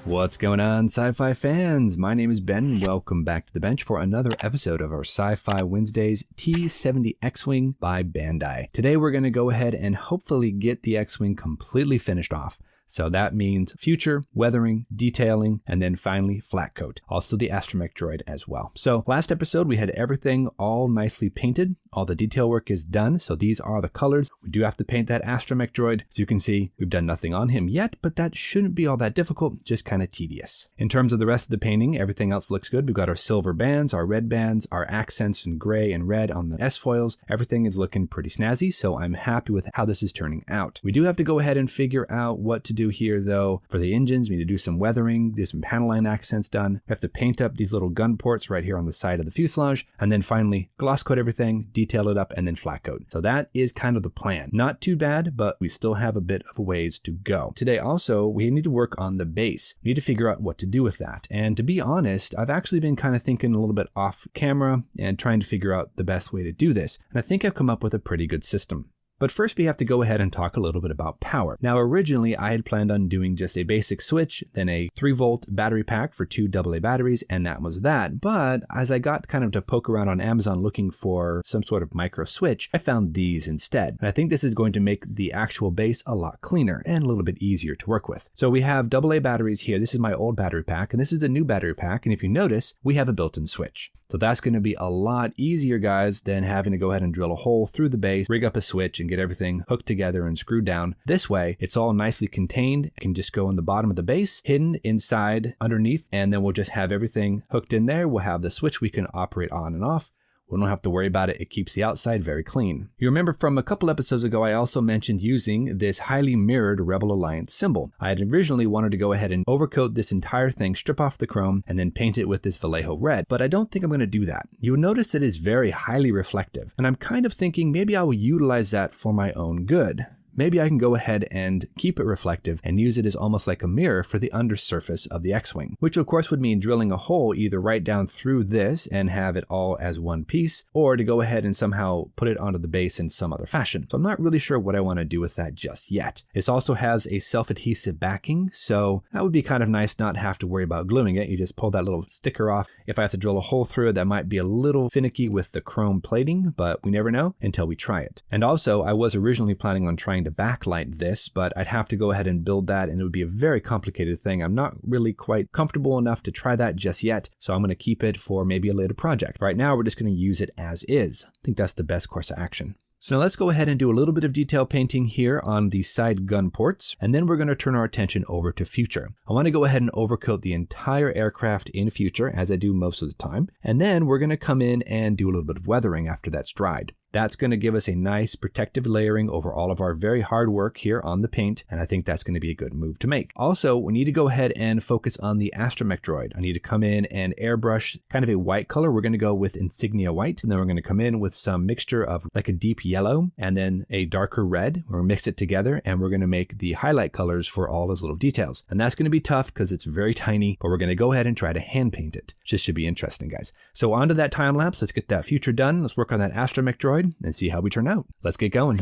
What's going on, sci-fi fans? My name is Ben. Welcome back to the bench for another episode of our Sci-Fi Wednesdays T70 X-Wing by Bandai. Today we're going to go ahead and hopefully get the X-Wing completely finished off. So that means future, weathering, detailing, and then finally flat coat. Also the astromech droid as well. So last episode we had everything all nicely painted. All the detail work is done. So these are the colors. We do have to paint that astromech droid. As you can see, we've done nothing on him yet, but that shouldn't be all that difficult, just kind of tedious. In terms of the rest of the painting, everything else looks good. We've got our silver bands, our red bands, our accents in gray and red on the S-foils. Everything is looking pretty snazzy, so I'm happy with how this is turning out. We do have to go ahead and figure out what to do here though. For the engines, we need to do some weathering, do some panel line accents done. We have to paint up these little gun ports right here on the side of the fuselage, and then finally gloss coat everything, detail it up, and then flat coat. So that is kind of the plan. Not too bad, but we still have a bit of a ways to go. Today also, we need to work on the base. We need to figure out what to do with that. And to be honest, I've actually been kind of thinking a little bit off camera and trying to figure out the best way to do this. And I think I've come up with a pretty good system. But first we have to go ahead and talk a little bit about power. Now originally I had planned on doing just a basic switch, then a 3-volt battery pack for 2 AA batteries, and that was that. But as I got kind of to poke around on Amazon looking for some sort of micro switch, I found these instead. And I think this is going to make the actual base a lot cleaner and a little bit easier to work with. So we have AA batteries here. This is my old battery pack, and this is the new battery pack. And if you notice, we have a built-in switch. So that's going to be a lot easier, guys, than having to go ahead and drill a hole through the base, rig up a switch, and get everything hooked together and screwed down. This way, it's all nicely contained. It can just go in the bottom of the base, hidden inside underneath, and then we'll just have everything hooked in there. We'll have the switch we can operate on and off. We don't have to worry about it. It keeps the outside very clean. You remember from a couple episodes ago, I also mentioned using this highly mirrored Rebel Alliance symbol. I had originally wanted to go ahead and overcoat this entire thing, strip off the chrome, and then paint it with this Vallejo red, but I don't think I'm going to do that. You'll notice that it's very highly reflective, and I'm kind of thinking maybe I will utilize that for my own good. Maybe I can go ahead and keep it reflective and use it as almost like a mirror for the undersurface of the X-Wing, which of course would mean drilling a hole either right down through this and have it all as one piece, or to go ahead and somehow put it onto the base in some other fashion. So I'm not really sure what I want to do with that just yet. This also has a self-adhesive backing, so that would be kind of nice not have to worry about gluing it. You just pull that little sticker off. If I have to drill a hole through it, that might be a little finicky with the chrome plating, but we never know until we try it. And also, I was originally planning on trying to backlight this, but I'd have to go ahead and build that, and it would be a very complicated thing. I'm not really quite comfortable enough to try that just yet, so I'm going to keep it for maybe a later project. Right now, we're just going to use it as is. I think that's the best course of action. So now let's go ahead and do a little bit of detail painting here on the side gun ports, and then we're going to turn our attention over to future. I want to go ahead and overcoat the entire aircraft in future, as I do most of the time, and then we're going to come in and do a little bit of weathering after that's dried. That's going to give us a nice protective layering over all of our very hard work here on the paint, and I think that's going to be a good move to make. Also, we need to go ahead and focus on the astromech droid. I need to come in and airbrush kind of a white color. We're going to go with insignia white, and then we're going to come in with some mixture of like a deep yellow and then a darker red. We'll mix it together, and we're going to make the highlight colors for all those little details. And that's going to be tough because it's very tiny, but we're going to go ahead and try to hand paint it. Just should be interesting, guys. So onto that time lapse. Let's get that future done. Let's work on that astromech droid and see how we turn out. Let's get going.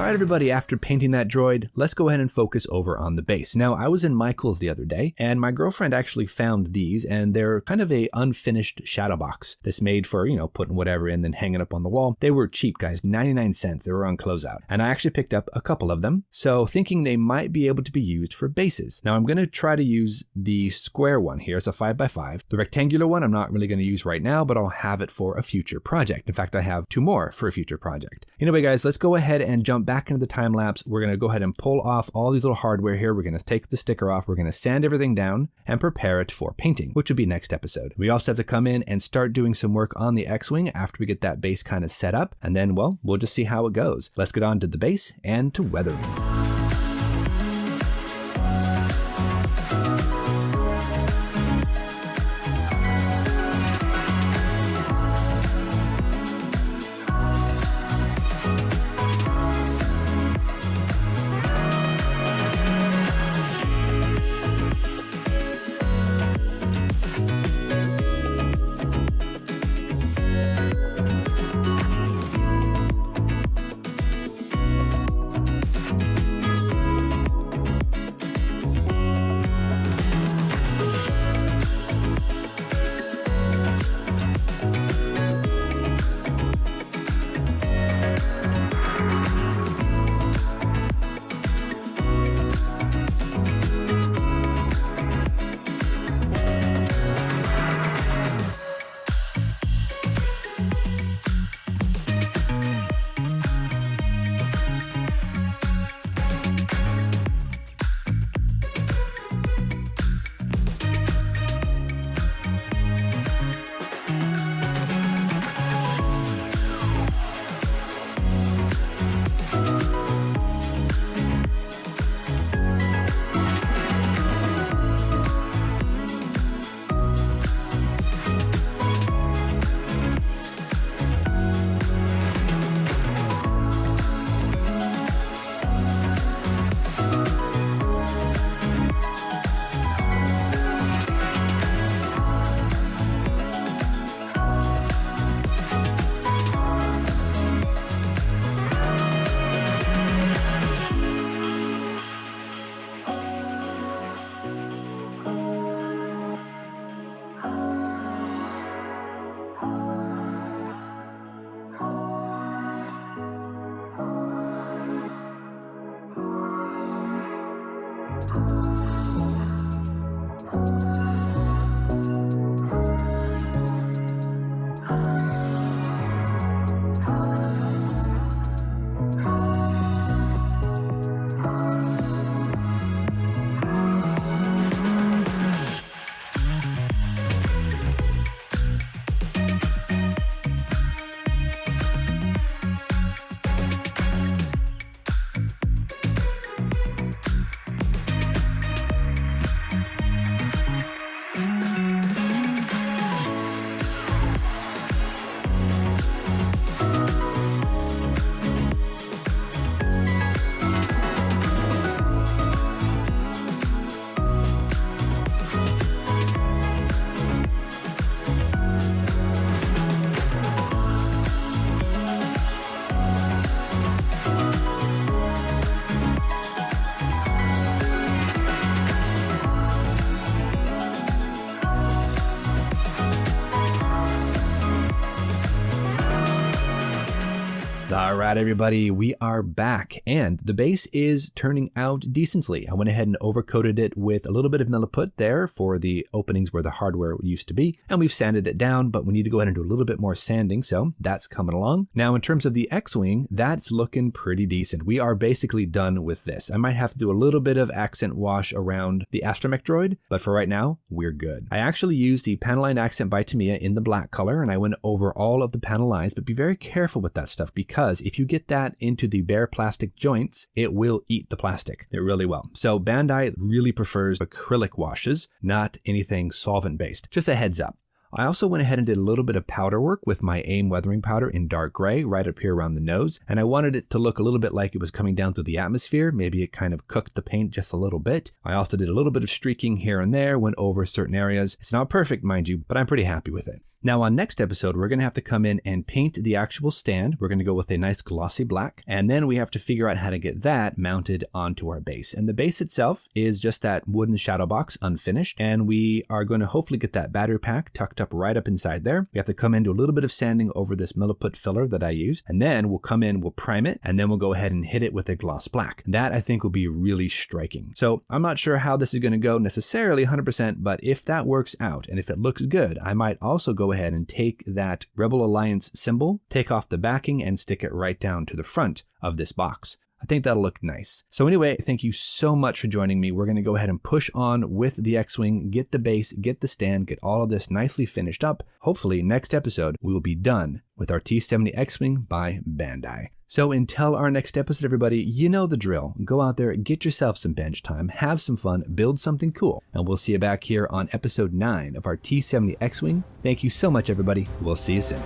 Alright everybody, after painting that droid, let's go ahead and focus over on the base. Now, I was in Michael's the other day, and my girlfriend actually found these, and they're kind of a unfinished shadow box that's made for, putting whatever in, then hanging up on the wall. They were cheap, guys, 99 cents. They were on closeout. And I actually picked up a couple of them, so thinking they might be able to be used for bases. Now, I'm going to try to use the square one here. It's a 5x5. The rectangular one I'm not really going to use right now, but I'll have it for a future project. In fact, I have 2 more for a future project. Anyway, guys, let's go ahead and jump back into the time lapse. We're going to go ahead and pull off all these little hardware here. We're going to take the sticker off. We're going to sand everything down and prepare it for painting, which will be next episode. We also have to come in and start doing some work on the X-Wing after we get that base kind of set up. And then, well, we'll just see how it goes. Let's get on to the base and to weathering. Alright everybody, we are back and the base is turning out decently. I went ahead and overcoated it with a little bit of milliput there for the openings where the hardware used to be, and we've sanded it down, but we need to go ahead and do a little bit more sanding, so that's coming along. Now in terms of the X-Wing, that's looking pretty decent. We are basically done with this. I might have to do a little bit of accent wash around the astromech droid, but for right now, we're good. I actually used the panel line accent by Tamiya in the black color, and I went over all of the panel lines, but be very careful with that stuff because if you get that into the bare plastic joints, it will eat the plastic. It really will. So Bandai really prefers acrylic washes, not anything solvent based. Just a heads up. I also went ahead and did a little bit of powder work with my AIM weathering powder in dark gray right up here around the nose, and I wanted it to look a little bit like it was coming down through the atmosphere. Maybe it kind of cooked the paint just a little bit. I also did a little bit of streaking here and there, went over certain areas. It's not perfect, mind you, but I'm pretty happy with it. Now on next episode, we're going to have to come in and paint the actual stand. We're going to go with a nice glossy black, and then we have to figure out how to get that mounted onto our base. And the base itself is just that wooden shadow box unfinished, and we are going to hopefully get that battery pack tucked up right up inside there. We have to come in, do a little bit of sanding over this milliput filler that I used, and then we'll come in, we'll prime it, and then we'll go ahead and hit it with a gloss black. That I think will be really striking. So I'm not sure how this is going to go necessarily 100%, but if that works out and if it looks good, I might also go ahead and take that Rebel Alliance symbol, take off the backing, and stick it right down to the front of this box. I think that'll look nice. So anyway, thank you so much for joining me. We're going to go ahead and push on with the X-Wing, get the base, get the stand, get all of this nicely finished up. Hopefully next episode, we will be done with our T70 X-Wing by Bandai. So until our next episode, everybody, you know the drill. Go out there, get yourself some bench time, have some fun, build something cool, and we'll see you back here on episode 9 of our T70 X-Wing. Thank you so much, everybody. We'll see you soon.